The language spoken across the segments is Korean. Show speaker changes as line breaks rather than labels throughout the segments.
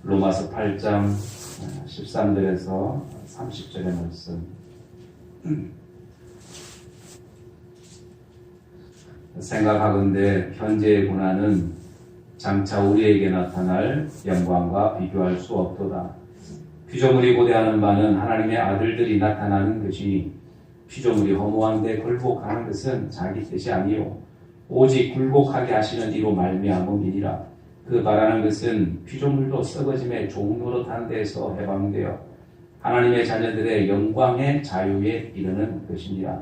로마서 8장 13절에서 30절의 말씀. 생각하건대 현재의 고난은 장차 우리에게 나타날 영광과 비교할 수 없도다. 피조물이 고대하는 바는 하나님의 아들들이 나타나는 것이, 피조물이 허무한 데 굴복하는 것은 자기 뜻이 아니요 오직 굴복하게 하시는 이로 말미암음이니라. 그 바라는 것은 피조물도 썩어짐의 종노릇한 데서 해방되어 하나님의 자녀들의 영광의 자유에 이르는 것이니라.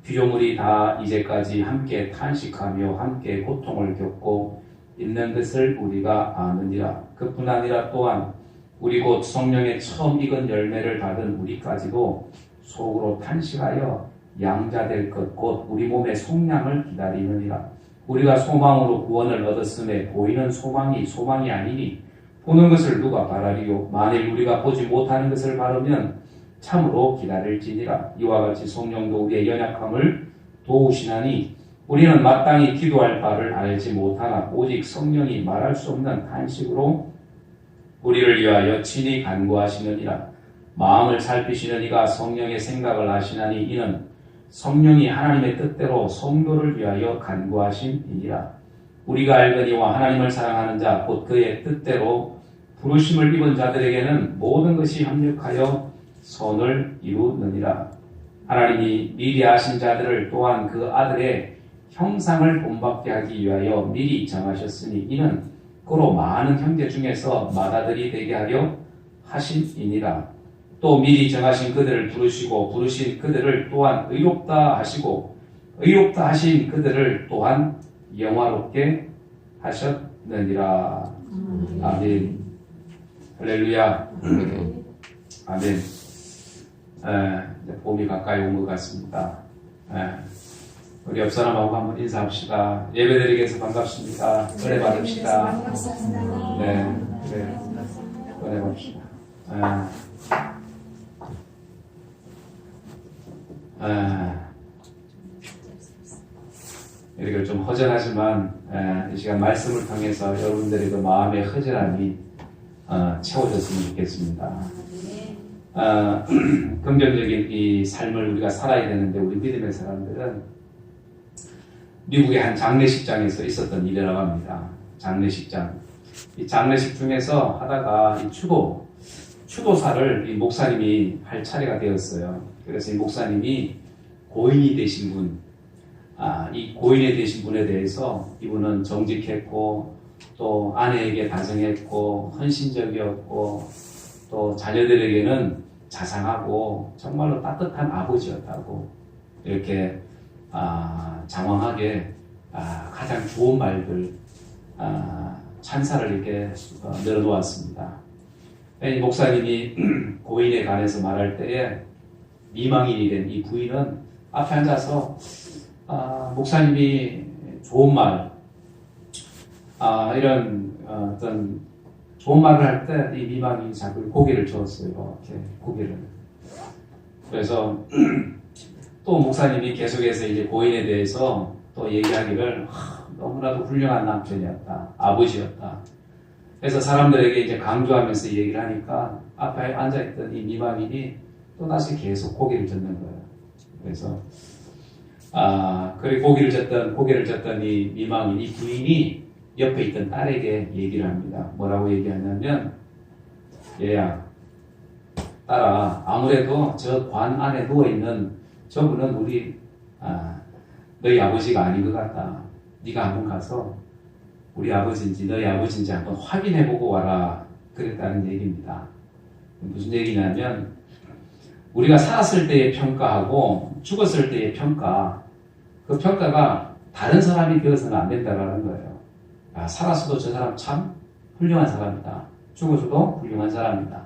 피조물이 다 이제까지 함께 탄식하며 함께 고통을 겪고 있는 것을 우리가 아느니라. 그뿐 아니라 또한 우리 곧 성령의 처음 익은 열매를 받은 우리까지도 속으로 탄식하여 양자될 것 곧 우리 몸의 속량을 기다리느니라. 우리가 소망으로 구원을 얻었음에 보이는 소망이 아니니 보는 것을 누가 바라리요. 만일 우리가 보지 못하는 것을 바라면 참으로 기다릴지니라. 이와 같이 성령도 우리의 연약함을 도우시나니 우리는 마땅히 기도할 바를 알지 못하나 오직 성령이 말할 수 없는 탄식으로 우리를 위하여 친히 간구하시느니라. 마음을 살피시는 이가 성령의 생각을 아시나니 이는 성령이 하나님의 뜻대로 성도를 위하여 간구하심이니라. 우리가 알거니와 하나님을 사랑하는 자 곧 그의 뜻대로 부르심을 입은 자들에게는 모든 것이 합력하여 선을 이루느니라. 하나님이 미리 아신 자들을 또한 그 아들의 형상을 본받게 하기 위하여 미리 정하셨으니 이는 그로 많은 형제 중에서 맏아들이 되게 하려 하심이니라. 또 미리 정하신 그들을 부르시고 부르신 그들을 또한 의롭다 하시고 의롭다 하신 그들을 또한 영화롭게 하셨느니라. 아멘. 할렐루야. 아멘. 이제 봄이 가까이 온 것 같습니다. 우리 옆 사람하고 한번 인사합시다. 예배드리겠서 반갑습니다. 은혜 받읍시다. 네, 그래. 은혜 받읍시다. 이렇게 좀 허전하지만 이 시간 말씀을 통해서 여러분들의 그 마음의 허전함이 채워졌으면 좋겠습니다. 긍정적인 이 삶을 우리가 살아야 되는데 우리 믿음의 사람들은 미국의 한 장례식장에서 있었던 일이라고 합니다. 장례식장. 이 장례식 중에서 하다가 이 추도사를 이 목사님이 할 차례가 되었어요. 그래서 이 목사님이 고인이 되신 분, 이 고인이 되신 분에 대해서 이분은 정직했고 또 아내에게 다정했고 헌신적이었고 또 자녀들에게는 자상하고 정말로 따뜻한 아버지였다고 이렇게 장황하게 가장 좋은 말들 찬사를 이렇게 늘어놓았습니다. 이 목사님이 고인에 관해서 말할 때에 미망인이 된 이 부인은 앞에 앉아서 목사님이 좋은 말 이런 어떤 좋은 말을 할 때 이 미망인이 자꾸 고개를 저었어요. 이렇게 고개를. 그래서 또 목사님이 계속해서 이제 고인에 대해서 또 얘기하기를 너무나도 훌륭한 남편이었다. 아버지였다. 그래서 사람들에게 이제 강조하면서 얘기를 하니까 앞에 앉아있던 이 미망인이 또 다시 계속 고개를 젓는 거예요. 그래서 그래 고개를 젓던 이 미망인, 이 부인이 옆에 있던 딸에게 얘기를 합니다. 뭐라고 얘기하냐면, 얘야, 딸아, 아무래도 저 관 안에 누워있는 저분은 너희 아버지가 아닌 것 같다. 네가 한번 가서 우리 아버지인지 너희 아버지인지 한번 확인해보고 와라. 그랬다는 얘기입니다. 무슨 얘기냐면 우리가 살았을 때의 평가하고 죽었을 때의 평가, 그 평가가 다른 사람이 되어서는 안 된다는 거예요. 살았어도 저 사람 참 훌륭한 사람이다. 죽어서도 훌륭한 사람이다.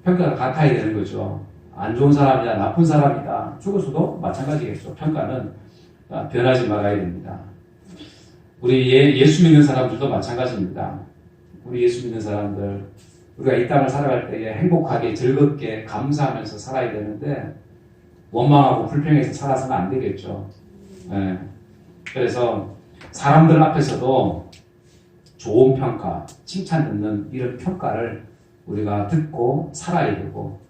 평가가 같아야 되는 거죠. 안 좋은 사람이다, 나쁜 사람이다. 죽어서도 마찬가지겠죠. 평가는 변하지 말아야 됩니다. 우리 예수 믿는 사람들도 마찬가지입니다. 우리 예수 믿는 사람들, 우리가 이 땅을 살아갈 때에 행복하게 즐겁게 감사하면서 살아야 되는데 원망하고 불평해서 살아서는 안 되겠죠. 그래서 사람들 앞에서도 좋은 평가, 칭찬 듣는 이런 평가를 우리가 듣고 살아야 되고,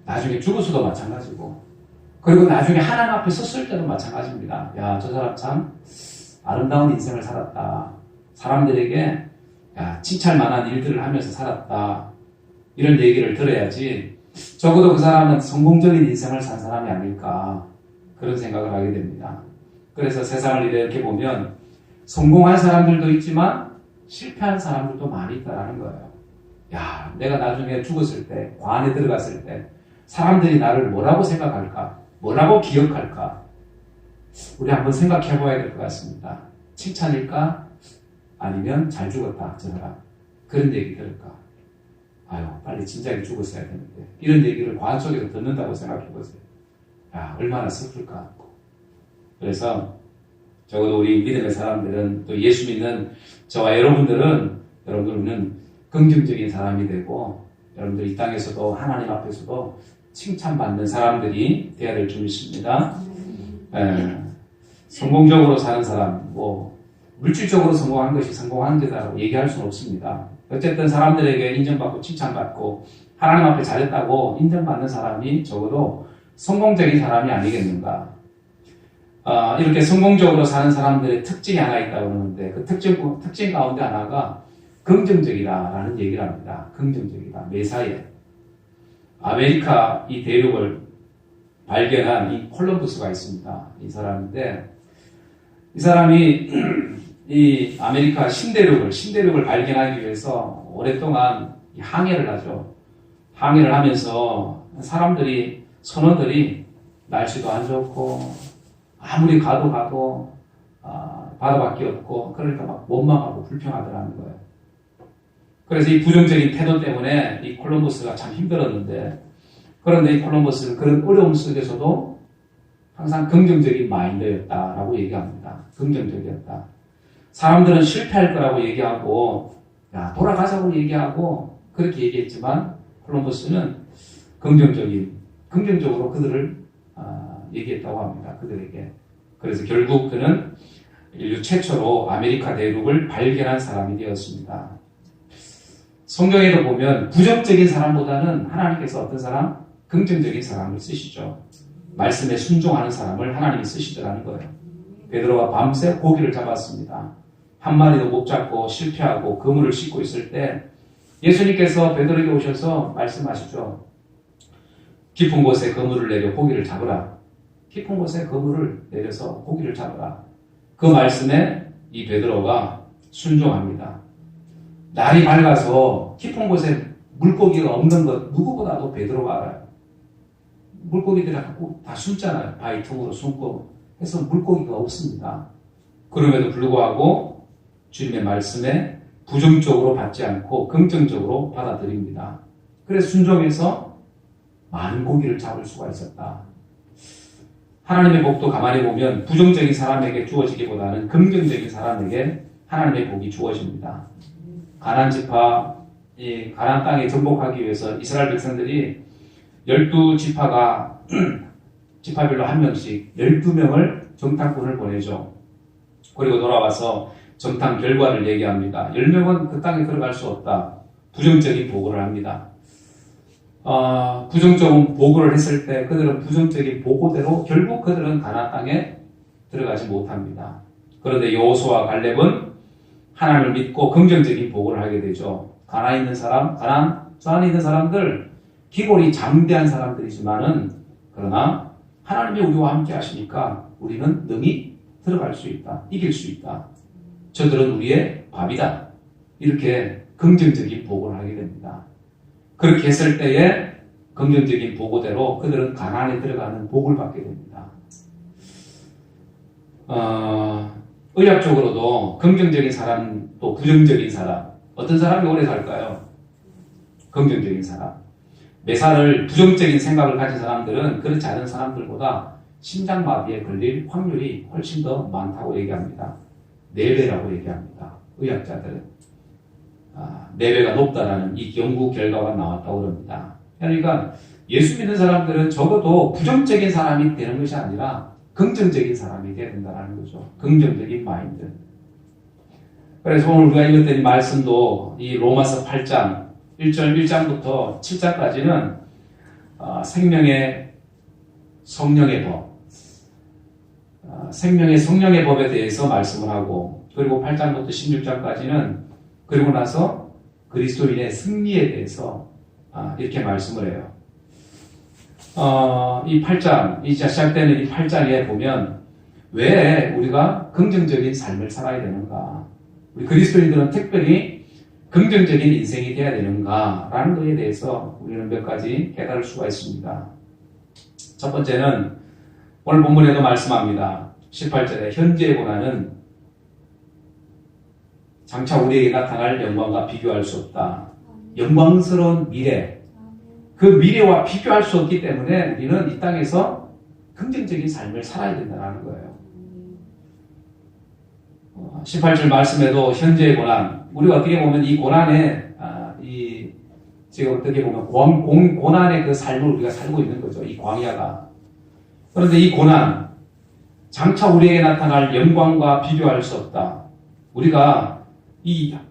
나중에 죽어서도 마찬가지고, 그리고 나중에 하나님 앞에 섰을 때도 마찬가지입니다. 야, 저 사람 참 아름다운 인생을 살았다. 사람들에게 칭찬 만한 일들을 하면서 살았다. 이런 얘기를 들어야지 적어도 그 사람은 성공적인 인생을 산 사람이 아닐까, 그런 생각을 하게 됩니다. 그래서 세상을 이렇게 보면 성공한 사람들도 있지만 실패한 사람들도 많이 있다는 거예요. 야, 내가 나중에 죽었을 때, 관에 들어갔을 때 사람들이 나를 뭐라고 생각할까? 뭐라고 기억할까? 우리 한번 생각해 봐야 될 것 같습니다. 칭찬일까? 아니면 잘 죽었다, 저 사람. 그런 얘기 들을까? 아유, 빨리 진작에 죽었어야 되는데. 이런 얘기를 관 속에서 듣는다고 생각해 보세요. 야, 얼마나 슬플까? 그래서 적어도 우리 믿음의 사람들은, 또 예수 믿는 저와 여러분들은 긍정적인 사람이 되고, 여러분들 이 땅에서도 하나님 앞에서도 칭찬받는 사람들이 되어야 될 줄 믿습니다. 성공적으로 사는 사람, 물질적으로 성공한 것이 성공한 거다라고 얘기할 수는 없습니다. 어쨌든 사람들에게 인정받고 칭찬받고 하나님 앞에 잘했다고 인정받는 사람이 적어도 성공적인 사람이 아니겠는가. 이렇게 성공적으로 사는 사람들의 특징이 하나 있다고 그러는데, 그 특징 가운데 하나가 긍정적이다라는 얘기를 합니다. 긍정적이다. 메사예. 아메리카 이 대륙을 발견한 이 콜럼버스가 있습니다. 이 사람인데, 이 사람이 이 아메리카 신대륙을 발견하기 위해서 오랫동안 항해를 하죠. 항해를 하면서 선원들이 날씨도 안 좋고 아무리 가도 바다밖에 없고, 그러니까 막 원망하고 불평하더라는 거예요. 그래서 이 부정적인 태도 때문에 이 콜럼버스가 참 힘들었는데, 그런데 이 콜럼버스는 그런 어려움 속에서도 항상 긍정적인 마인드였다라고 얘기합니다. 긍정적이었다. 사람들은 실패할 거라고 얘기하고, 야, 돌아가자고 얘기하고, 그렇게 얘기했지만, 콜럼버스는 긍정적으로 그들을 얘기했다고 합니다. 그들에게. 그래서 결국 그는 인류 최초로 아메리카 대륙을 발견한 사람이 되었습니다. 성경에도 보면 부정적인 사람보다는 하나님께서 어떤 사람? 긍정적인 사람을 쓰시죠. 말씀에 순종하는 사람을 하나님이 쓰시더라는 거예요. 베드로가 밤새 고기를 잡았습니다. 한 마리도 못 잡고 실패하고 그물을 씻고 있을 때 예수님께서 베드로에게 오셔서 말씀하시죠. 깊은 곳에 그물을 내려 고기를 잡으라. 깊은 곳에 그물을 내려서 고기를 잡으라. 그 말씀에 이 베드로가 순종합니다. 날이 밝아서 깊은 곳에 물고기가 없는 것 누구보다도 베드로가 알아요. 물고기들이 다 숨잖아요. 바위 틈으로 숨고 해서 물고기가 없습니다. 그럼에도 불구하고 주님의 말씀에 부정적으로 받지 않고 긍정적으로 받아들입니다. 그래서 순종해서 많은 고기를 잡을 수가 있었다. 하나님의 복도 가만히 보면 부정적인 사람에게 주어지기보다는 긍정적인 사람에게 하나님의 복이 주어집니다. 가나안 땅에 정복하기 위해서 이스라엘 백성들이 12지파가 지파별로 한 명씩 12명을 정탐꾼을 보내죠. 그리고 돌아와서 정탐 결과를 얘기합니다. 10명은 그 땅에 들어갈 수 없다. 부정적인 보고를 합니다. 부정적인 보고를 했을 때 그들은 부정적인 보고대로 결국 그들은 가나안 땅에 들어가지 못합니다. 그런데 여호수아와 갈렙은 하나님을 믿고 긍정적인 보고를 하게 되죠. 가나안에 있는 사람들 기골이 장대한 사람들이지만은, 그러나 하나님이 우리와 함께 하시니까 우리는 능히 들어갈 수 있다. 이길 수 있다. 저들은 우리의 밥이다. 이렇게 긍정적인 보고를 하게 됩니다. 그렇게 했을 때에 긍정적인 보고대로 그들은 가나안에 들어가는 복을 받게 됩니다. 의학적으로도 긍정적인 사람 또 부정적인 사람, 어떤 사람이 오래 살까요? 긍정적인 사람. 매사를 부정적인 생각을 가진 사람들은 그렇지 않은 사람들보다 심장마비에 걸릴 확률이 훨씬 더 많다고 얘기합니다. 4배라고 얘기합니다. 의학자들은. 4배가 높다라는 이 연구 결과가 나왔다고 합니다. 그러니까 예수 믿는 사람들은 적어도 부정적인 사람이 되는 것이 아니라 긍정적인 사람이 되어야 된다는 거죠. 긍정적인 마인드. 그래서 오늘 우리가 읽었던 이 말씀도 이 로마서 8장 1장부터 7장까지는 생명의 성령의 법, 생명의 성령의 법에 대해서 말씀을 하고, 그리고 8장부터 16장까지는 그리고 나서 그리스도인의 승리에 대해서 이렇게 말씀을 해요. 이 8장, 이제 시작되는 이 8장에 보면 왜 우리가 긍정적인 삶을 살아야 되는가, 우리 그리스도인들은 특별히 긍정적인 인생이 되어야 되는가라는 것에 대해서 우리는 몇 가지 깨달을 수가 있습니다. 첫 번째는 오늘 본문에도 말씀합니다. 18절에 현재의 고난은 장차 우리에게 나타날 영광과 비교할 수 없다. 영광스러운 미래, 그 미래와 비교할 수 없기 때문에 우리는 이 땅에서 긍정적인 삶을 살아야 된다는 거예요. 18절 말씀에도 현재의 고난, 우리가 어떻게 보면 이 고난에 지금 어떻게 보면 고난의 그 삶을 우리가 살고 있는 거죠. 이 광야가. 그런데 이 고난, 장차 우리에게 나타날 영광과 비교할 수 없다.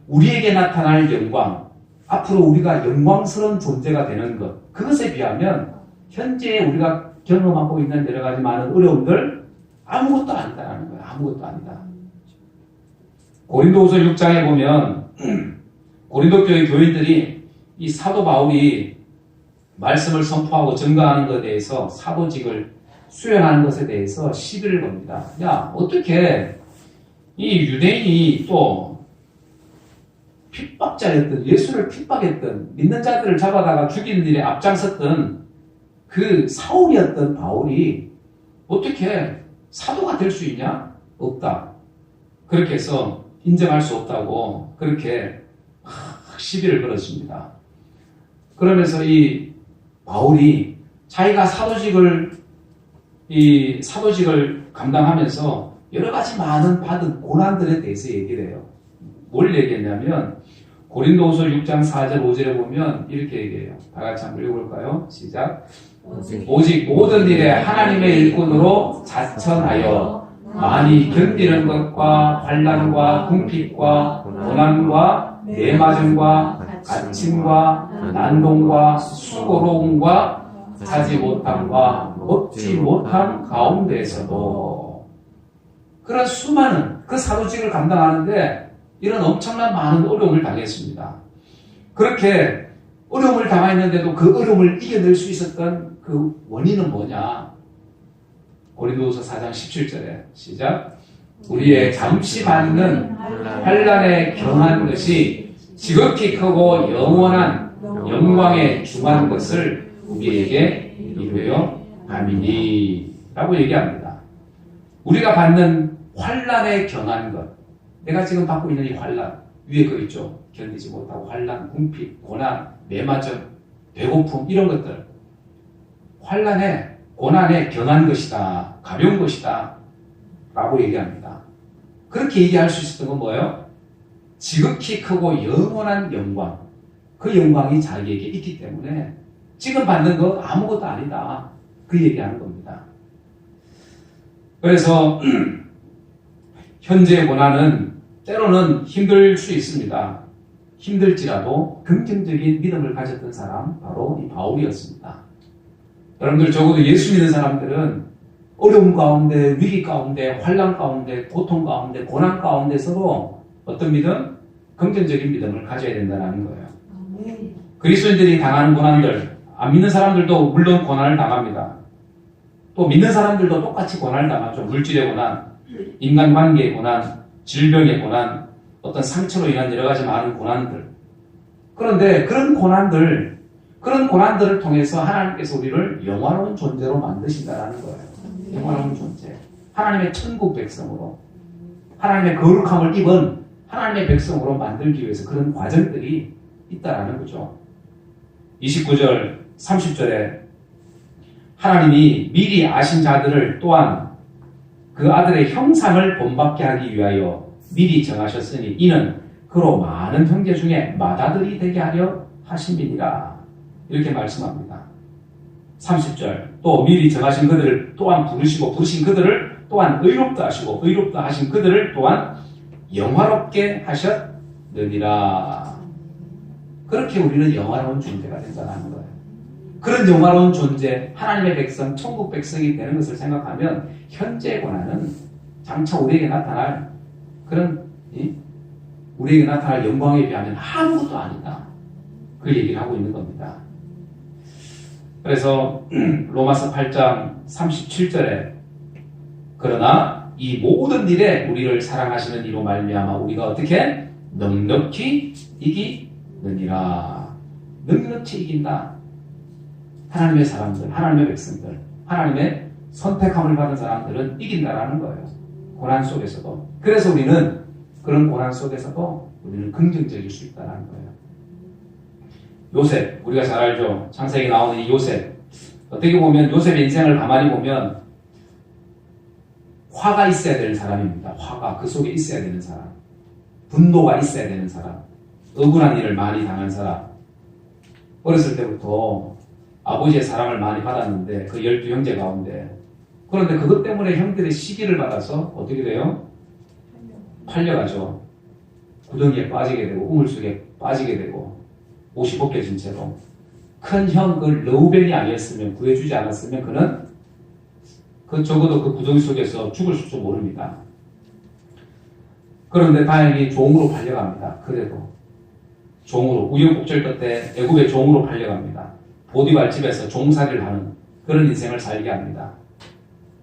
우리에게 나타날 영광, 앞으로 우리가 영광스러운 존재가 되는 것, 그것에 비하면 현재 우리가 경험하고 있는 여러 가지 많은 어려움들 아무것도 아니다라는 거예요. 아무것도 아니다. 고린도후서 6장에 보면 고린도 교회 교인들이 이 사도 바울이 말씀을 선포하고 증거하는 것에 대해서 사도직을 수행하는 것에 대해서 시비를 겁니다. 야, 어떻게 이 유대인이 또 핍박자였던, 예수를 핍박했던, 믿는 자들을 잡아다가 죽이는 일에 앞장섰던 그 사울이었던 바울이 어떻게 사도가 될 수 있냐? 없다. 그렇게 해서 인정할 수 없다고 그렇게 시비를 걸었습니다. 그러면서 이 바울이 자기가 사도직을 감당하면서 여러 가지 많은 받은 고난들에 대해서 얘기를 해요. 뭘 얘기했냐면 고린도후서 6장 4절 5절에 보면 이렇게 얘기해요. 다 같이 한번 읽어볼까요? 시작. 오직 모든 일에 하나님의 일꾼으로 자천하여 많이 견디는 것과 환난과 궁핍과 고난과 내맞음과 갇힘과 난동과 수고로움과 자지 못함과 먹지 못함 가운데에서도 그런 수많은 그 사도직을 감당하는데 이런 엄청난 많은 어려움을 당했습니다. 그렇게 어려움을 당했는데도 그 어려움을 이겨낼 수 있었던 그 원인은 뭐냐? 고린도후서 4장 17절에 시작. 우리의 잠시 받는 환난에 경한 것이 지극히 크고 영원한 영광에 중한 것을 우리에게 이루어 함이니 라고 얘기합니다. 우리가 받는 환난에 경한 것, 내가 지금 받고 있는 이 환난, 위에 거 있죠. 견디지 못하고 환난, 궁핍, 고난, 매맞음, 배고픔 이런 것들, 환난에 고난에 경한 것이다. 가벼운 것이다. 라고 얘기합니다. 그렇게 얘기할 수 있었던 건 뭐예요? 지극히 크고 영원한 영광. 그 영광이 자기에게 있기 때문에 지금 받는 거 아무것도 아니다. 그 얘기하는 겁니다. 그래서 현재의 고난은 때로는 힘들 수 있습니다. 힘들지라도 긍정적인 믿음을 가졌던 사람, 바로 이 바울이었습니다. 여러분들 적어도 예수 믿는 사람들은 어려움 가운데, 위기 가운데, 환난 가운데, 고통 가운데, 고난 가운데서도 어떤 믿음? 긍정적인 믿음을 가져야 된다는 거예요. 그리스도인들이 당하는 고난들, 안 믿는 사람들도 물론 고난을 당합니다. 또 믿는 사람들도 똑같이 고난을 당하죠. 물질의 고난, 인간관계의 고난, 질병의 고난, 어떤 상처로 인한 여러 가지 많은 고난들. 그런데 그런 고난들을 통해서 하나님께서 우리를 영화로운 존재로 만드신다는 거예요. 영화로운 존재. 하나님의 천국 백성으로, 하나님의 거룩함을 입은 하나님의 백성으로 만들기 위해서 그런 과정들이 있다라는 거죠. 29절, 30절에 하나님이 미리 아신 자들을 또한 그 아들의 형상을 본받게 하기 위하여 미리 정하셨으니 이는 그로 많은 형제 중에 맏아들이 되게 하려 하심이니라. 이렇게 말씀합니다. 30절 또 미리 정하신 그들을 또한 부르시고 부르신 그들을 또한 의롭다 하시고 의롭다 하신 그들을 또한 영화롭게 하셨느니라. 그렇게 우리는 영화로운 존재가 된다는 거예요. 그런 영화로운 존재, 하나님의 백성, 천국 백성이 되는 것을 생각하면 현재의 고난은 장차 우리에게 나타날 그런 우리에게 나타날 영광에 비하면 아무것도 아니다. 그 얘기를 하고 있는 겁니다. 그래서 로마서 8장 37절에 그러나 이 모든 일에 우리를 사랑하시는 이로 말미암아 우리가 어떻게 넉넉히 이기느니라. 넉넉히 이긴다. 하나님의 사람들, 하나님의 백성들, 하나님의 선택함을 받은 사람들은 이긴다라는 거예요. 고난 속에서도. 그래서 우리는 그런 고난 속에서도 우리는 긍정적일 수 있다는 거예요. 요셉, 우리가 잘 알죠. 창세기에 나오는 이 요셉. 어떻게 보면 요셉의 인생을 가만히 보면 화가 있어야 되는 사람입니다. 화가 그 속에 있어야 되는 사람. 분노가 있어야 되는 사람. 억울한 일을 많이 당한 사람. 어렸을 때부터 아버지의 사랑을 많이 받았는데 그 12형제 가운데 그런데 그것 때문에 형들의 시기를 받아서 어떻게 돼요? 팔려가죠. 구덩이에 빠지게 되고 우물 속에 빠지게 되고 옷이 벗겨진 채로 큰 형 그 르우벤이 아니었으면 구해주지 않았으면 그는 적어도 그 구덩이 속에서 죽을 수도 모릅니다. 그런데 다행히 종으로 팔려갑니다. 그래도 종으로 우여곡절 끝에 애굽의 종으로 팔려갑니다. 보디발 집에서 종살이를 하는 그런 인생을 살게 합니다.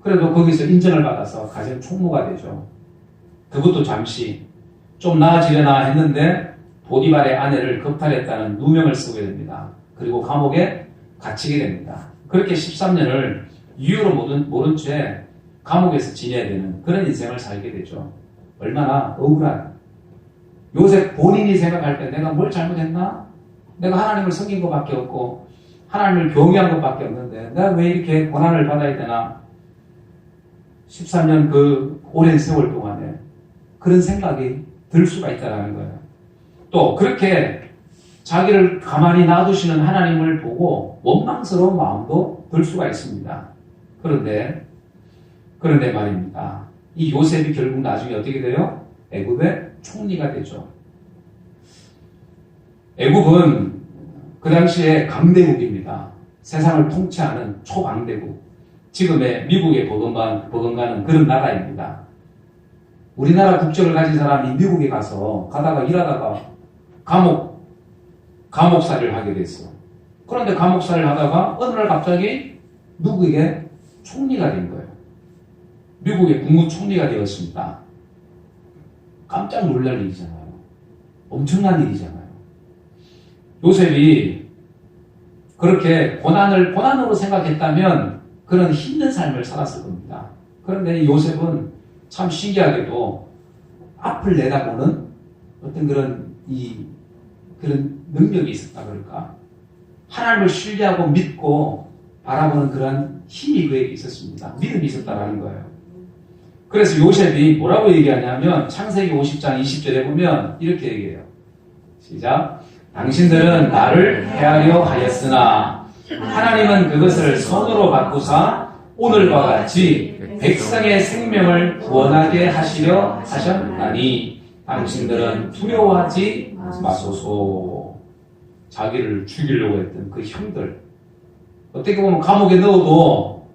그래도 거기서 인정을 받아서 가정 총무가 되죠. 그것도 잠시 좀 나아지려나 했는데 보디발의 아내를 겁탈했다는 누명을 쓰게 됩니다. 그리고 감옥에 갇히게 됩니다. 그렇게 13년을 이유로 모른 채 감옥에서 지내야 되는 그런 인생을 살게 되죠. 얼마나 억울한. 요셉 본인이 생각할 때 내가 뭘 잘못했나? 내가 하나님을 섬긴 것밖에 없고 하나님을 경외한 것밖에 없는데 내가 왜 이렇게 고난을 받아야 되나? 13년 그 오랜 세월 동안에 그런 생각이 들 수가 있다는 거예요. 또 그렇게 자기를 가만히 놔두시는 하나님을 보고 원망스러운 마음도 들 수가 있습니다. 그런데 말입니다. 이 요셉이 결국 나중에 어떻게 돼요? 애굽의 총리가 되죠. 애굽은 그 당시에 강대국입니다. 세상을 통치하는 초강대국. 지금의 미국에 버금가는 그런 나라입니다. 우리나라 국적을 가진 사람이 미국에 가다가 일하다가 감옥살이를 하게 됐어. 그런데 감옥살이를 하다가 어느 날 갑자기 미국의 총리가 된 거예요. 미국의 국무총리가 되었습니다. 깜짝 놀랄 일이잖아요. 엄청난 일이잖아요. 요셉이 그렇게 고난으로 생각했다면 그런 힘든 삶을 살았을 겁니다. 그런데 요셉은 참 신기하게도 앞을 내다보는 어떤 그런 능력이 있었다 그럴까? 하나님을 신뢰하고 믿고 바라보는 그런 힘이 그에게 있었습니다. 믿음이 있었다라는 거예요. 그래서 요셉이 뭐라고 얘기하냐면 창세기 50장 20절에 보면 이렇게 얘기해요. 시작. 당신들은 나를 해하려 하였으나 하나님은 그것을 선으로 바꾸사 오늘과 같이 백성의 생명을 구원하게 하시려 하셨나니 당신들은 두려워하지 마소서. 자기를 죽이려고 했던 그 형들 어떻게 보면 감옥에 넣어도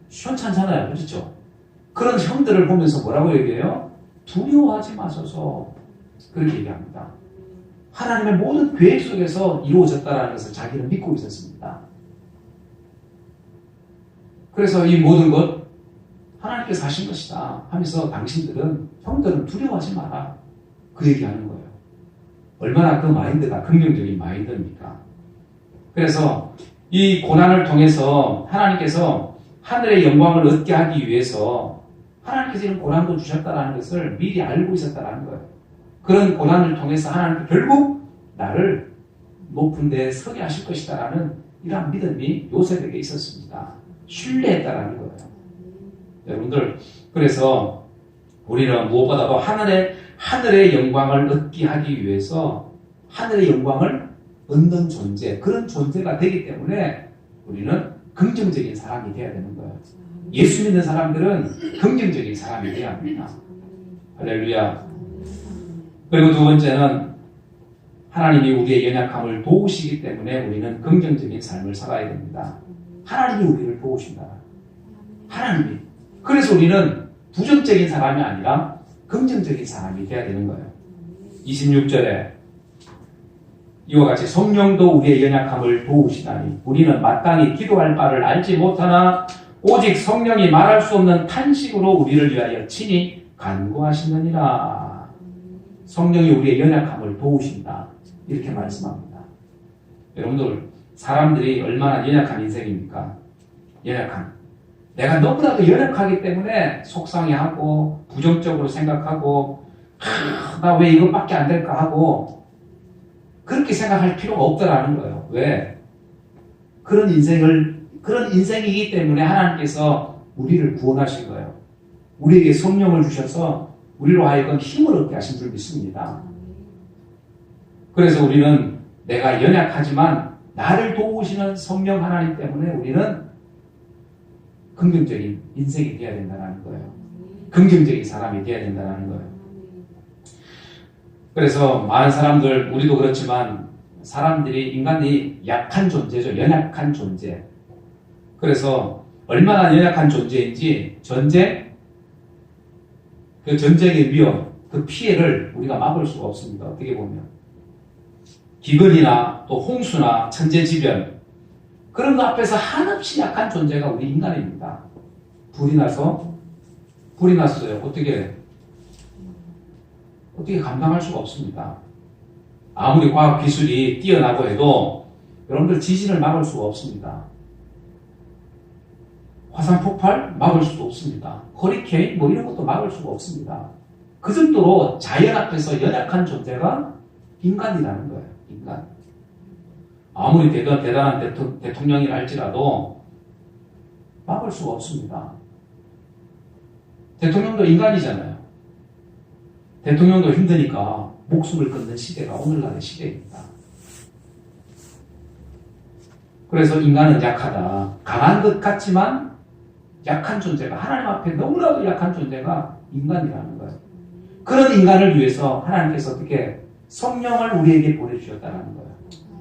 시원찮잖아요. 그렇죠? 그런 형들을 보면서 뭐라고 얘기해요? 두려워하지 마소서. 그렇게 얘기합니다. 하나님의 모든 계획 속에서 이루어졌다는 것을 자기는 믿고 있었습니다. 그래서 이 모든 것 하나님께서 하신 것이다 하면서 형들은 두려워하지 마라. 그 얘기하는 거예요. 얼마나 그 마인드가 긍정적인 마인드입니까? 그래서 이 고난을 통해서 하나님께서 하늘의 영광을 얻게 하기 위해서 하나님께서 이런 고난도 주셨다는 것을 미리 알고 있었다는 거예요. 그런 고난을 통해서 하나님께서 결국 나를 높은 데에 서게 하실 것이다라는 이러한 믿음이 요셉에게 있었습니다. 신뢰했다라는 거예요. 여러분들, 그래서 우리는 무엇보다도 하늘의 영광을 얻게 하기 위해서 하늘의 영광을 얻는 존재, 그런 존재가 되기 때문에 우리는 긍정적인 사람이 되어야 되는 거예요. 예수 믿는 사람들은 긍정적인 사람이 되어야 합니다. 할렐루야. 그리고 두 번째는 하나님이 우리의 연약함을 도우시기 때문에 우리는 긍정적인 삶을 살아야 됩니다. 하나님이 우리를 도우신다. 하나님이. 그래서 우리는 부정적인 사람이 아니라 긍정적인 사람이 되어야 되는 거예요. 26절에 이와 같이 성령도 우리의 연약함을 도우시다니 우리는 마땅히 기도할 바를 알지 못하나 오직 성령이 말할 수 없는 탄식으로 우리를 위하여 친히 간구하시느니라. 성령이 우리의 연약함을 도우신다. 이렇게 말씀합니다. 여러분들, 사람들이 얼마나 연약한 인생입니까? 연약한. 내가 너무나도 연약하기 때문에 속상해하고 부정적으로 생각하고 나 왜 이것밖에 안 될까 하고 그렇게 생각할 필요가 없다라는 거예요. 왜? 그런 인생이기 때문에 하나님께서 우리를 구원하신 거예요. 우리에게 성령을 주셔서 우리로 하여금 힘을 얻게 하신 줄 믿습니다. 그래서 우리는 내가 연약하지만 나를 도우시는 성령 하나님 때문에 우리는 긍정적인 인생이 되어야 된다는 거예요. 긍정적인 사람이 되어야 된다는 거예요. 그래서 많은 사람들, 우리도 그렇지만 사람들이, 인간이 약한 존재죠. 연약한 존재. 그래서 얼마나 연약한 존재인지 그 전쟁의 위험, 그 피해를 우리가 막을 수가 없습니다. 어떻게 보면. 기근이나 또 홍수나 천재지변, 그런 것 앞에서 한없이 약한 존재가 우리 인간입니다. 불이 났어요. 어떻게 감당할 수가 없습니다. 아무리 과학 기술이 뛰어나고 해도 여러분들 지진을 막을 수가 없습니다. 화산 폭발 막을 수도 없습니다. 허리케인 이런 것도 막을 수가 없습니다. 그 정도로 자연 앞에서 연약한 존재가 인간이라는 거예요. 인간. 아무리 대단한 대통령이라 할지라도 막을 수가 없습니다. 대통령도 인간이잖아요. 대통령도 힘드니까 목숨을 끊는 시대가 오늘날의 시대입니다. 그래서 인간은 약하다. 강한 것 같지만 약한 존재가, 하나님 앞에 너무나도 약한 존재가 인간이라는 거예요. 그런 인간을 위해서 하나님께서 어떻게 성령을 우리에게 보내주셨다는 거예요.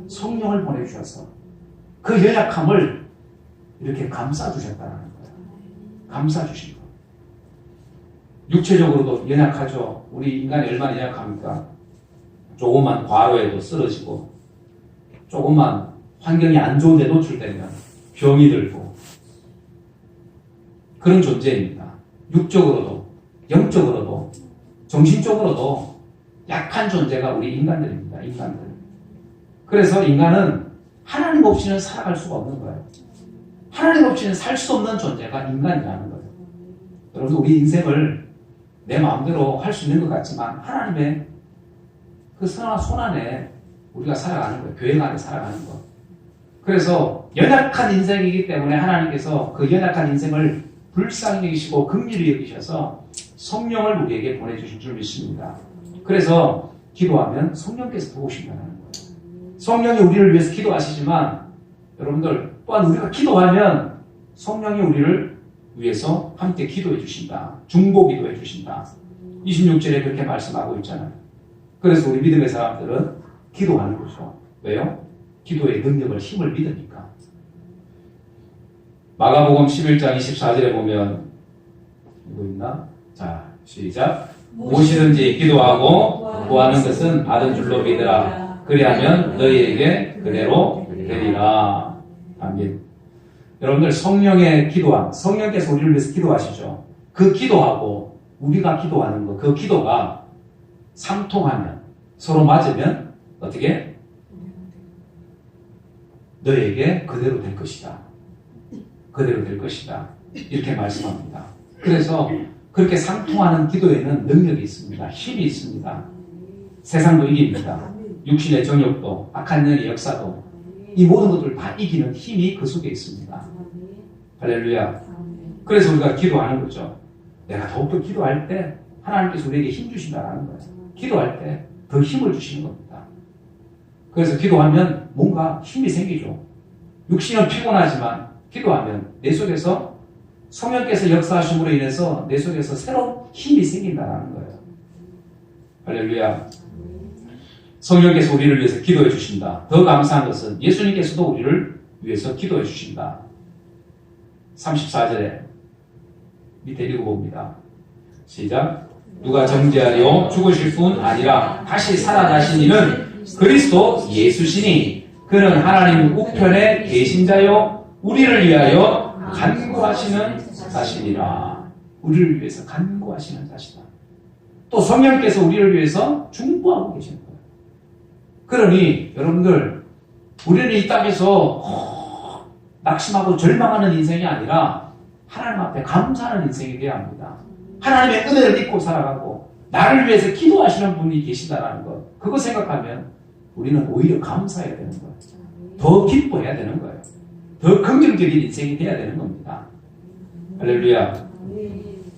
성령을 보내주셔서 그 연약함을 이렇게 감싸주셨다는 거예요. 감싸주신 거. 육체적으로도 연약하죠. 우리 인간이 얼마나 연약합니까? 조금만 과로에도 쓰러지고, 조금만 환경이 안 좋은 데 노출되면 병이 들고, 그런 존재입니다. 육적으로도, 영적으로도, 정신적으로도 약한 존재가 우리 인간들입니다. 인간들. 그래서 인간은 하나님 없이는 살아갈 수가 없는 거예요. 하나님 없이는 살 수 없는 존재가 인간이라는 거예요. 여러분, 우리 인생을 내 마음대로 할 수 있는 것 같지만 하나님의 그 손 안에 우리가 살아가는 거예요. 교회 안에 살아가는 거. 그래서 연약한 인생이기 때문에 하나님께서 그 연약한 인생을 불쌍히 여기시고 긍휼히 여기셔서 성령을 우리에게 보내주신 줄 믿습니다. 그래서 기도하면 성령께서 도우신다는 거예요. 성령이 우리를 위해서 기도하시지만 여러분들 또한 우리가 기도하면 성령이 우리를 위해서 함께 기도해 주신다. 중보 기도해 주신다. 26절에 그렇게 말씀하고 있잖아요. 그래서 우리 믿음의 사람들은 기도하는 거죠. 왜요? 기도의 능력을, 힘을 믿으니까. 마가복음 11장 24절에 보면 이거 있나? 자, 시작. 무엇이든지 기도하고 구하는 것은 받은 줄로 믿으라. 그리하면 너희에게 그대로 되리라. 아멘. 여러분들, 성령의 기도함, 성령께서 우리를 위해서 기도하시죠. 그 기도하고 우리가 기도하는 거, 그 기도가 상통하면, 서로 맞으면 어떻게? 너에게 그대로 될 것이다. 그대로 될 것이다. 이렇게 말씀합니다. 그래서 그렇게 상통하는 기도에는 능력이 있습니다. 힘이 있습니다. 세상도 이깁니다. 육신의 정욕도, 악한 영의 역사도, 이 모든 것들을 다 이기는 힘이 그 속에 있습니다. 할렐루야. 그래서 우리가 기도하는 거죠. 내가 더욱더 기도할 때 하나님께서 우리에게 힘 주신다는 거예요. 기도할 때 더 힘을 주시는 겁니다. 그래서 기도하면 뭔가 힘이 생기죠. 육신은 피곤하지만 기도하면 내 속에서 성령께서 역사하심으로 인해서 내 속에서 새로운 힘이 생긴다는 거예요. 할렐루야. 성령께서 우리를 위해서 기도해 주신다. 더 감사한 것은 예수님께서도 우리를 위해서 기도해 주신다. 34절에 밑에 읽어봅니다. 시작. 누가 정죄하려 죽으실 뿐 아니라 다시 살아나신 이는 그리스도 예수시니 그는 하나님 우편에 계신 자요 우리를 위하여 간구하시는 자신이라. 우리를 위해서 간구하시는 자시다. 또 성령께서 우리를 위해서 중보하고 계시는 거예요. 그러니 여러분들 우리는 이 땅에서 낙심하고 절망하는 인생이 아니라 하나님 앞에 감사하는 인생이 되어야 합니다. 하나님의 은혜를 믿고 살아가고 나를 위해서 기도하시는 분이 계시다는 것, 그거 생각하면 우리는 오히려 감사해야 되는 거예요. 더 기뻐해야 되는 거예요. 더 긍정적인 인생이 돼야 되는 겁니다. 할렐루야.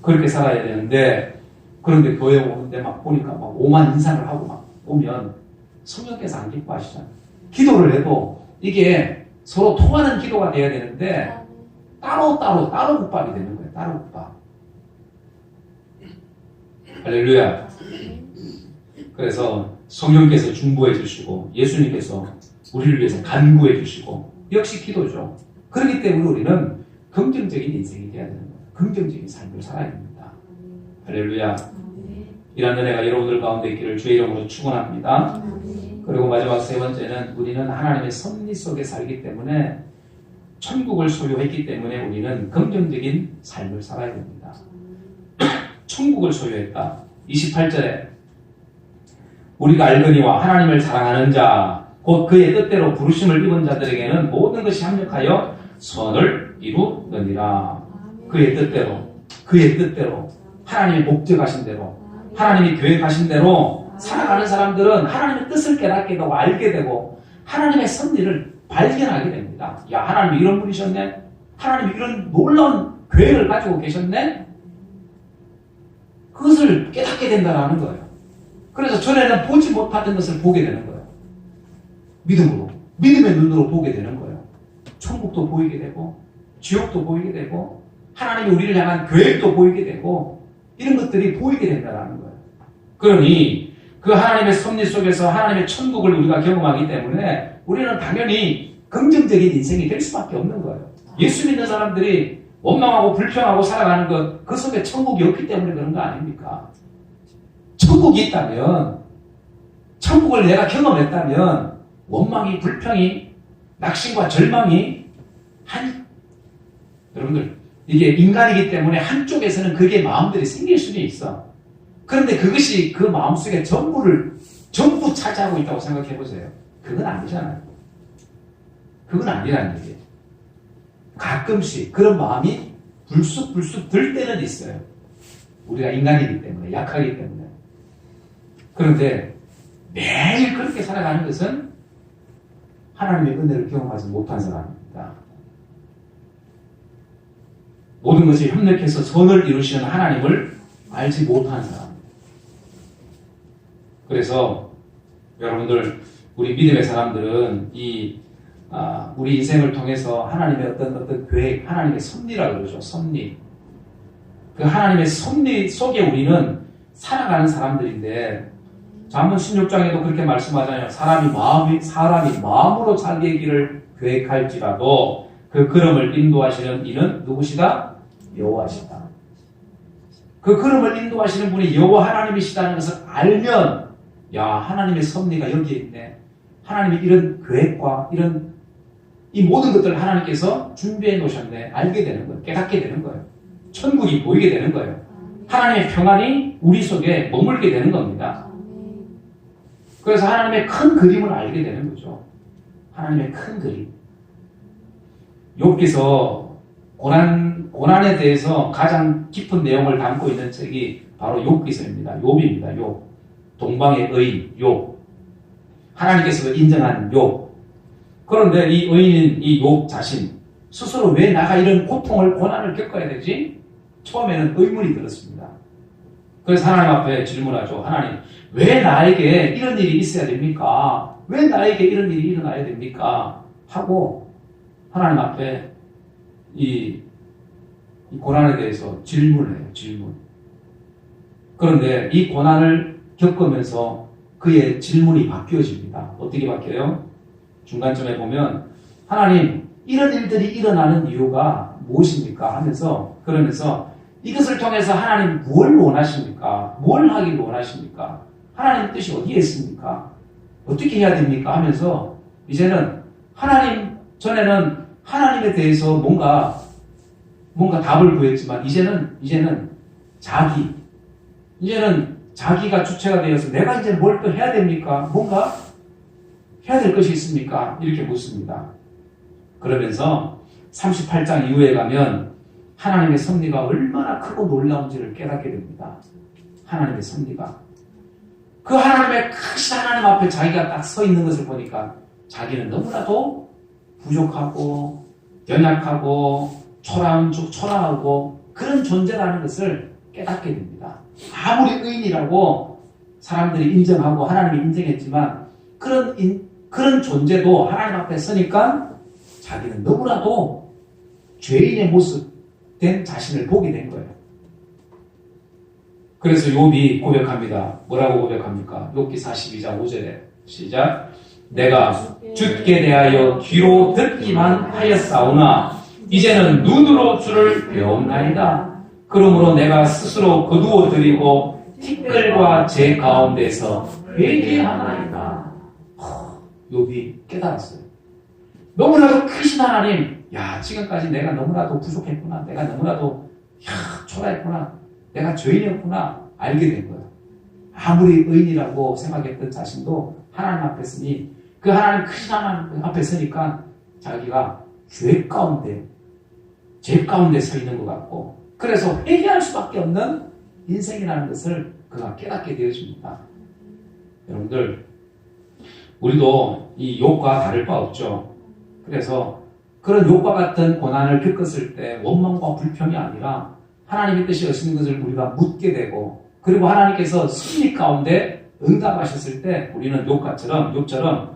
그렇게 살아야 되는데, 그런데 교회 오는데 막 보니까 막 오만 인상을 하고 막 오면 성령께서 안 기뻐하시잖아요. 기도를 해도 이게 서로 통하는 기도가 돼야 되는데 따로 국밥이 되는 거예요. 따로 국밥. 할렐루야. 그래서 성령께서 중보해 주시고 예수님께서 우리를 위해서 간구해 주시고 역시 기도죠. 그렇기 때문에 우리는 긍정적인 인생이 돼야 되는 거예요. 긍정적인 삶을 살아야 됩니다. 할렐루야. 이런 은혜가 여러분들 가운데 있기를 주의 이름으로 축원합니다. 그리고 마지막 세 번째는 우리는 하나님의 섭리 속에 살기 때문에 천국을 소유했기 때문에 우리는 긍정적인 삶을 살아야 됩니다. 천국을 소유했다. 28절에 우리가 알거니와 하나님을 사랑하는 자 곧 그의 뜻대로 부르심을 입은 자들에게는 모든 것이 합력하여 선을 이루느니라. 그의 뜻대로 하나님이 목적하신 대로 하나님이 계획하신 대로 살아가는 사람들은 하나님의 뜻을 깨닫게 되고 알게 되고 하나님의 섭리를 발견하게 됩니다. 야, 하나님이 이런 분이셨네? 하나님이 이런 놀라운 계획을 가지고 계셨네? 그것을 깨닫게 된다는 거예요. 그래서 전에는 보지 못하던 것을 보게 되는 거예요. 믿음의 눈으로 보게 되는 거예요. 천국도 보이게 되고 지옥도 보이게 되고 하나님이 우리를 향한 계획도 보이게 되고 이런 것들이 보이게 된다는 거예요. 그러니 그 하나님의 섭리 속에서 하나님의 천국을 우리가 경험하기 때문에 우리는 당연히 긍정적인 인생이 될 수밖에 없는 거예요. 예수 믿는 사람들이 원망하고 불평하고 살아가는 것, 그 속에 천국이 없기 때문에 그런 거 아닙니까? 천국이 있다면, 천국을 내가 경험했다면 원망이, 불평이, 낙심과 절망이 여러분들 이게 인간이기 때문에 한쪽에서는 그게 마음들이 생길 수는 있어. 그런데 그것이 그 마음속에 전부 차지하고 있다고 생각해 보세요. 그건 아니잖아요. 그건 아니라는 얘기예요. 가끔씩 그런 마음이 불쑥 들 때는 있어요. 우리가 인간이기 때문에, 약하기 때문에. 그런데 매일 그렇게 살아가는 것은 하나님의 은혜를 경험하지 못한 사람입니다. 모든 것이 협력해서 선을 이루시는 하나님을 알지 못한 사람. 그래서 여러분들, 우리 믿음의 사람들은 우리 인생을 통해서 하나님의 어떤 계획, 하나님의 섭리라고 그러죠. 섭리. 그 하나님의 섭리 속에 우리는 살아가는 사람들인데, 잠언 16장에도 그렇게 말씀하잖아요. 사람이 마음으로 자기의 길을 계획할지라도 그 걸음을 인도하시는 이는 누구시다? 여호와시다. 그 걸음을 인도하시는 분이 여호와 하나님이시다는 것을 알면, 야, 하나님의 섭리가 여기에 있네. 하나님이 이런 계획과 이런 이 모든 것들을 하나님께서 준비해 놓으셨네. 알게 되는 거예요. 깨닫게 되는 거예요. 천국이 보이게 되는 거예요. 하나님의 평안이 우리 속에 머물게 되는 겁니다. 그래서 하나님의 큰 그림을 알게 되는 거죠. 하나님의 큰 그림. 욥기서 고난에 대해서 가장 깊은 내용을 담고 있는 책이 바로 욥기서입니다. 욥입니다. 욥. 동방의 의인 욥. 하나님께서 인정한 욥. 그런데 이 의인인 이 욥 자신 스스로 왜 내가 이런 고난을 겪어야 되지? 처음에는 의문이 들었습니다. 그래서 하나님 앞에 질문하죠. 하나님, 왜 나에게 이런 일이 있어야 됩니까? 왜 나에게 이런 일이 일어나야 됩니까? 하고 하나님 앞에 이 고난에 대해서 질문을 해요. 질문. 그런데 이 고난을 겪으면서 그의 질문이 바뀌어집니다. 어떻게 바뀌어요? 중간쯤에 보면 하나님 이런 일들이 일어나는 이유가 무엇입니까? 그러면서 이것을 통해서 하나님 뭘 원하십니까? 뭘 하기를 원하십니까? 하나님 뜻이 어디에 있습니까? 어떻게 해야 됩니까? 하면서 이제는 전에는 하나님에 대해서 뭔가 답을 구했지만 이제는 자기가 주체가 되어서 내가 이제 뭘 또 해야 됩니까? 뭔가 해야 될 것이 있습니까? 이렇게 묻습니다. 그러면서 38장 이후에 가면 하나님의 섭리가 얼마나 크고 놀라운지를 깨닫게 됩니다. 하나님의 섭리가. 그 하나님의 크신 하나님 앞에 자기가 딱 서 있는 것을 보니까 자기는 너무나도 부족하고 연약하고 초라하고 그런 존재라는 것을 깨닫게 됩니다. 아무리 의인이라고 사람들이 인정하고 하나님이 인정했지만 그런 존재도 하나님 앞에 서니까 자기는 너무나도 죄인의 모습 된 자신을 보게 된 거예요. 그래서 욥이 고백합니다. 뭐라고 고백합니까? 욥기 42장 5절에 시작. 내가 주께 대하여 귀로 듣기만 하였사오나 이제는 눈으로 주를 배움나이다. 그러므로 내가 스스로 거두어 드리고 티끌과 제 가운데서 회개하나이다. 욥이 깨달았어요. 너무나도 크신 하나님, 지금까지 내가 너무나도 부족했구나. 내가 너무나도 초라했구나. 내가 죄인이었구나. 알게 된 거예요. 아무리 의인이라고 생각했던 자신도 하나님 앞에 서니 그 하나님 크신 하나님 앞에 서니까 자기가 죄 가운데 서 있는 것 같고 그래서 회개할 수밖에 없는 인생이라는 것을 그가 깨닫게 되어집니다. 여러분들 우리도 이 욥과 다를 바 없죠. 그래서 그런 욥과 같은 고난을 겪었을 때 원망과 불평이 아니라 하나님의 뜻이 어떤 것을 우리가 묻게 되고 그리고 하나님께서 승리 가운데 응답하셨을 때 우리는 욥처럼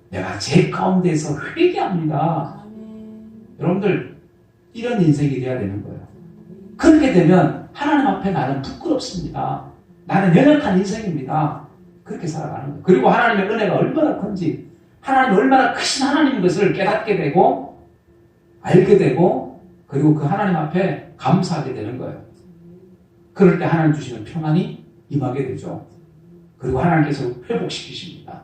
내가 제 가운데서 회개합니다. 여러분들 이런 인생이 돼야 되는 거예요. 그렇게 되면 하나님 앞에 나는 부끄럽습니다. 나는 연약한 인생입니다. 그렇게 살아가는 거예요. 그리고 하나님의 은혜가 얼마나 큰지 하나님이 얼마나 크신 하나님인 것을 깨닫게 되고 알게 되고 그리고 그 하나님 앞에 감사하게 되는 거예요. 그럴 때 하나님 주시는 평안이 임하게 되죠. 그리고 하나님께서 회복시키십니다.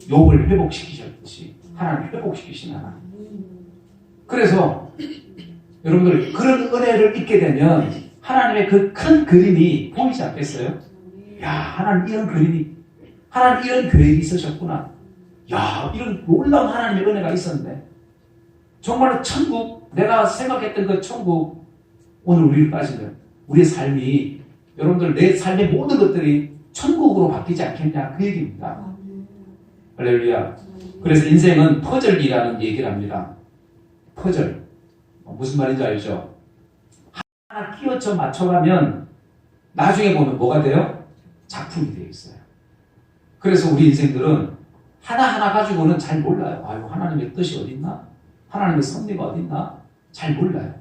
욥을 회복시키셨듯이 하나님 회복시키신 하나님. 그래서 여러분들 그런 은혜를 잊게 되면 하나님의 그 큰 그림이 보이지 않겠어요? 하나님 이런 계획이 있으셨구나. 이런 놀라운 하나님의 은혜가 있었네. 정말로 천국, 내가 생각했던 그 천국, 오늘 우리를 따지면 우리의 삶이, 여러분들 내 삶의 모든 것들이 천국으로 바뀌지 않겠냐 그 얘기입니다. 할렐루야. 그래서 인생은 퍼즐이라는 얘기를 합니다. 퍼즐. 무슨 말인지 알죠? 하나 끼워쳐 맞춰가면 나중에 보면 뭐가 돼요? 작품이 되어 있어요. 그래서 우리 인생들은 하나하나 가지고는 잘 몰라요. 하나님의 뜻이 어딨나? 하나님의 섭리가 어딨나? 잘 몰라요.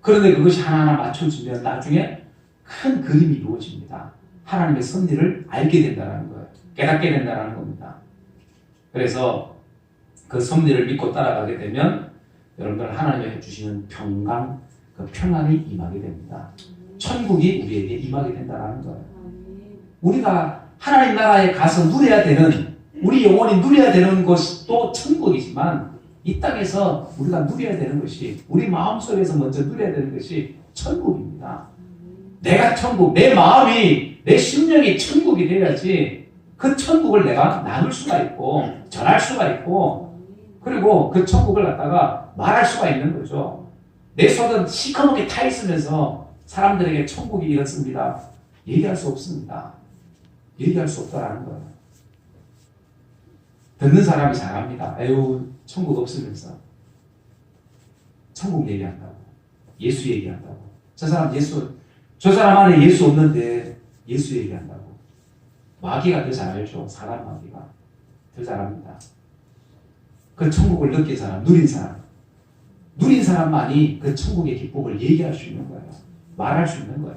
그런데 그것이 하나하나 맞춰지면 나중에 큰 그림이 이루어집니다. 하나님의 섭리를 알게 된다는 거예요. 깨닫게 된다는 겁니다. 그래서 그 섭리를 믿고 따라가게 되면 여러분들 하나님이 주시는 평강, 그 평안이 임하게 됩니다. 천국이 우리에게 임하게 된다는 거예요. 우리가 하나님 나라에 가서 누려야 되는, 우리 영혼이 누려야 되는 것도 천국이지만 이 땅에서 우리가 누려야 되는 것이, 우리 마음속에서 먼저 누려야 되는 것이 천국입니다. 내가 천국, 내 마음이, 내 심령이 천국이 돼야지 그 천국을 내가 나눌 수가 있고 전할 수가 있고 그리고 그 천국을 갖다가 말할 수가 있는 거죠. 내 속은 시커멓게 타 있으면서 사람들에게 천국이 이렇습니다. 얘기할 수 없습니다. 얘기할 수 없다라는 거예요. 듣는 사람이 잘합니다. 에휴, 천국 없으면서. 천국 얘기한다고. 예수 얘기한다고. 저 사람 안에 예수 없는데 예수 얘기한다고. 마귀가 더 잘 알죠. 사람 마귀가. 더 잘합니다. 그 천국을 느낀 사람, 누린 사람만이 그 천국의 기쁨을 얘기할 수 있는 거예요. 말할 수 있는 거예요.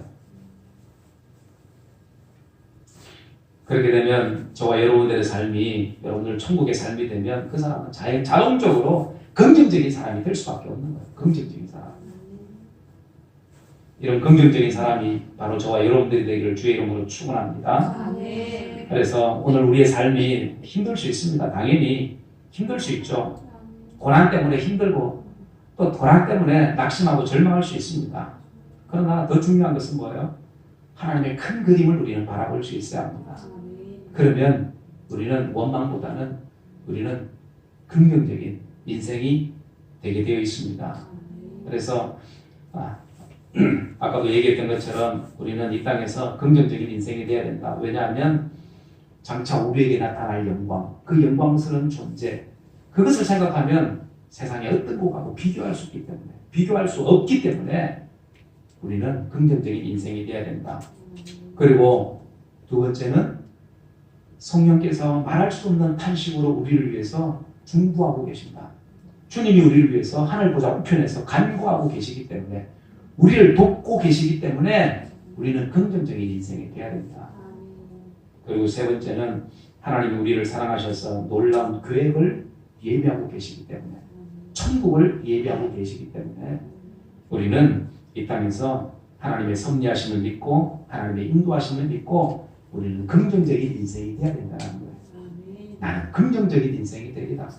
그렇게 되면 저와 여러분들의 삶이 여러분들 천국의 삶이 되면 그 사람은 자동적으로 긍정적인 사람이 될 수밖에 없는 거예요. 긍정적인 사람. 이런 긍정적인 사람이 바로 저와 여러분들이 되기를 주의 이름으로 축원합니다. 그래서 오늘 우리의 삶이 힘들 수 있습니다. 당연히 힘들 수 있죠. 고난 때문에 힘들고 또 고난 때문에 낙심하고 절망할 수 있습니다. 그러나 더 중요한 것은 뭐예요? 하나님의 큰 그림을 우리는 바라볼 수 있어야 합니다. 그러면 우리는 원망보다는 우리는 긍정적인 인생이 되게 되어 있습니다. 그래서 아까도 얘기했던 것처럼 우리는 이 땅에서 긍정적인 인생이 되어야 된다. 왜냐하면 장차 우리에게 나타날 영광, 그 영광스러운 존재, 그것을 생각하면 세상의 어떤 것하고 비교할 수 없기 때문에, 비교할 수 없기 때문에 우리는 긍정적인 인생이 되어야 된다. 그리고 두 번째는 성령께서 말할 수 없는 탄식으로 우리를 위해서 중보하고 계신다. 주님이 우리를 위해서 하늘 보좌 우편에서 간구하고 계시기 때문에, 우리를 돕고 계시기 때문에 우리는 긍정적인 인생이 되어야 된다. 그리고 세 번째는 하나님이 우리를 사랑하셔서 놀라운 계획을 예비하고 계시기 때문에, 천국을 예비하고 계시기 때문에 우리는 이 땅에서 하나님의 섭리하심을 믿고 하나님의 인도하심을 믿고 우리는 긍정적인 인생이 되어야 된다는 거예요. 나는 긍정적인 인생이 되리라.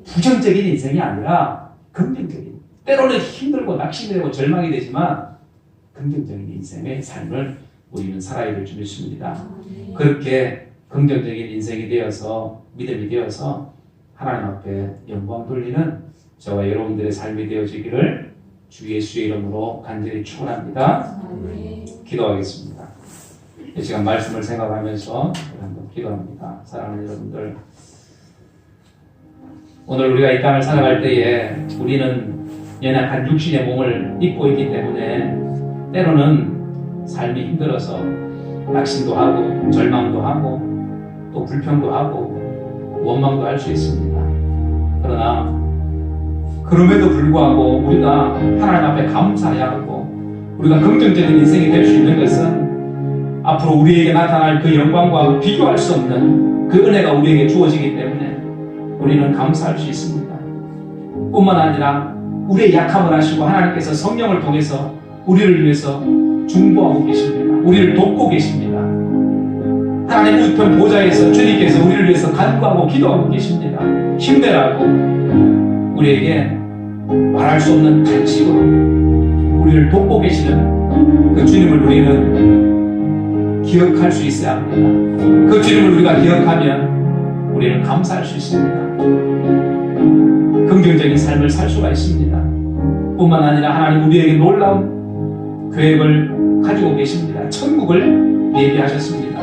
부정적인 인생이 아니라 긍정적인, 때로는 힘들고 낙심되고 절망이 되지만 긍정적인 인생의 삶을 우리는 살아야 될 줄 믿습니다. 그렇게 긍정적인 인생이 되어서, 믿음이 되어서 하나님 앞에 영광 돌리는 저와 여러분들의 삶이 되어지기를 주 예수의 이름으로 간절히 축원합니다. 기도하겠습니다. 이 시간 말씀을 생각하면서 한번 기도합니다. 사랑하는 여러분들, 오늘 우리가 이 땅을 살아갈 때에 우리는 연약한 육신의 몸을 입고 있기 때문에 때로는 삶이 힘들어서 낙심도 하고 절망도 하고 또 불평도 하고 원망도 할 수 있습니다. 그러나 그럼에도 불구하고 우리가 하나님 앞에 감사해야 하고 우리가 긍정적인 인생이 될 수 있는 것은 앞으로 우리에게 나타날 그 영광과 비교할 수 없는 그 은혜가 우리에게 주어지기 때문에 우리는 감사할 수 있습니다. 뿐만 아니라 우리의 약함을 아시고 하나님께서 성령을 통해서 우리를 위해서 중보하고 계십니다. 우리를 돕고 계십니다. 하나님 우편 보좌에서 주님께서 우리를 위해서 간구하고 기도하고 계십니다. 힘내라고 우리에게 말할 수 없는 탄식으로 우리를 돕고 계시는 그 주님을 우리는 기억할 수 있어야 합니다. 그 주님을 우리가 기억하면 우리는 감사할 수 있습니다. 긍정적인 삶을 살 수가 있습니다. 뿐만 아니라 하나님 우리에게 놀라운 계획을 가지고 계십니다. 천국을 예비하셨습니다.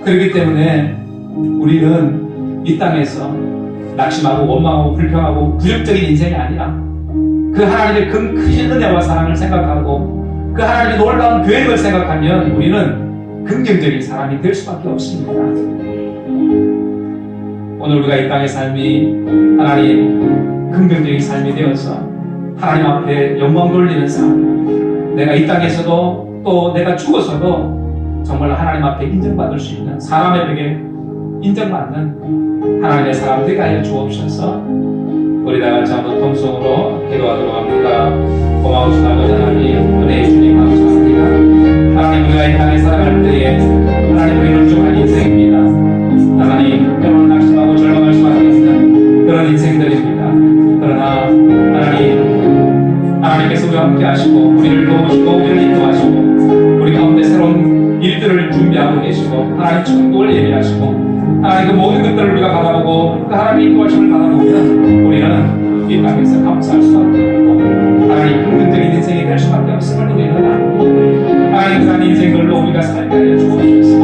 그렇기 때문에 우리는 이 땅에서 낙심하고 원망하고 불평하고 부정적인 인생이 아니라 그 하나님의 크신 은혜와 사랑을 생각하고 그 하나님의 놀라운 계획을 생각하면 우리는 긍정적인 사람이 될 수밖에 없습니다. 오늘 우리가 이 땅의 삶이 하나님 긍정적인 삶이 되어서 하나님 앞에 영광 돌리는 삶, 내가 이 땅에서도 또 내가 죽어서도 정말 하나님 앞에 인정받을 수 있는, 사람에게 인정받는 하나님의 사람 되게 하여 주옵소서. 우리 다 같이 한번 통성으로 기도하도록 합니다. 고마우신 아버지 하나님, 은혜의 주님 감사합니다. 하나님, 우리가 이 땅에 살아갈 때에 하나님 우리는 부족한 인생입니다. 하나님, 때로는 낙심하고 절망할 수밖에 없는 그런 인생들입니다. 그러나 하나님께서 우리와 함께 하시고 우리를 도우시고 우리를 인도하시고 우리 가운데 새로운 일들을 준비하고 계시고 하나님 천국을 예비하시고 하나님 그 모든 것들을 우리가 바라보고 그 하나님의 인도하심을 바라보면 우리는 이 땅에서 감사할 수밖에 없고 하나님 긍정적인 인생이 될 수밖에 없음을 우리는 압니다. 하나님 그런 인생들로 우리가 살게 하여 주옵소서.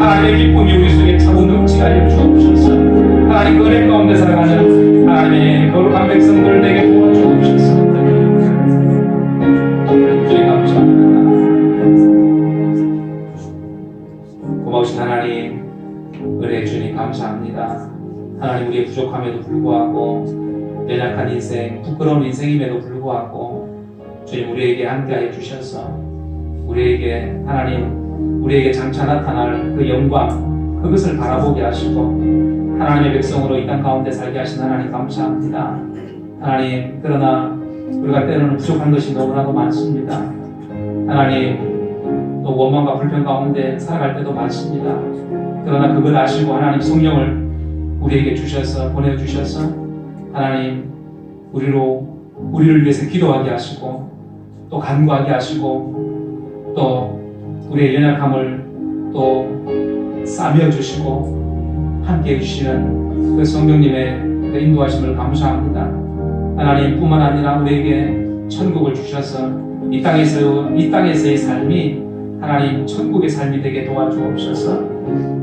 하나님의 기쁨이 우리 속에 차고 넘치게 하여 주옵소서. 하나님 그 은혜 가운데 살아가는 하나님의 거룩한 백성들 내게 도와주옵소서. 주님 감사합니다. 고마우신 하나님, 은혜 주님 감사합니다. 하나님 우리의 부족함에도 불구하고 연약한 인생, 부끄러운 인생임에도 불구하고 주님 우리에게 함께하여 주셔서 우리에게 하나님 우리에게 장차 나타날 그 영광, 그것을 바라보게 하시고 하나님의 백성으로 이 땅 가운데 살게 하신 하나님 감사합니다. 하나님, 그러나 우리가 때로는 부족한 것이 너무나도 많습니다. 하나님, 또 원망과 불평 가운데 살아갈 때도 많습니다. 그러나 그걸 아시고 하나님 성령을 우리에게 주셔서 보내주셔서 하나님 우리를 위해서 기도하게 하시고 또 간구하게 하시고 또 우리의 연약함을 또 싸매어 주시고 함께 해주시는 그 성령님의 그 인도하심을 감사합니다. 하나님뿐만 아니라 우리에게 천국을 주셔서 이 땅에서의 삶이 하나님 천국의 삶이 되게 도와주옵소서.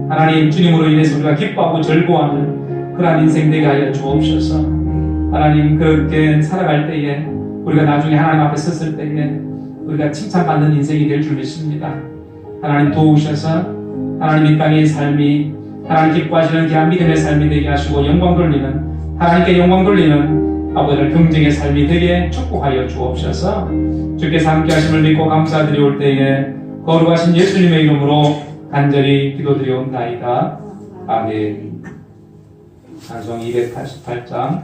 하나님, 주님으로 인해서 우리가 기뻐하고 즐거워하는 그러한 인생 되게 하여 주옵소서. 하나님, 그렇게 살아갈 때에 우리가 나중에 하나님 앞에 섰을 때에 우리가 칭찬받는 인생이 될 줄 믿습니다. 하나님 도우셔서 하나님 이 땅의 삶이 하나님 기뻐하시는 귀한 믿음의 삶이 되게 하시고 영광 돌리는 하나님께 영광 돌리는 아버지를 경쟁의 삶이 되게 축복하여 주옵소서. 주께서 함께 하심을 믿고 감사드리올 때에 거룩하신 예수님의 이름으로 간절히 기도드리옵나이다. 아멘. 찬송 288장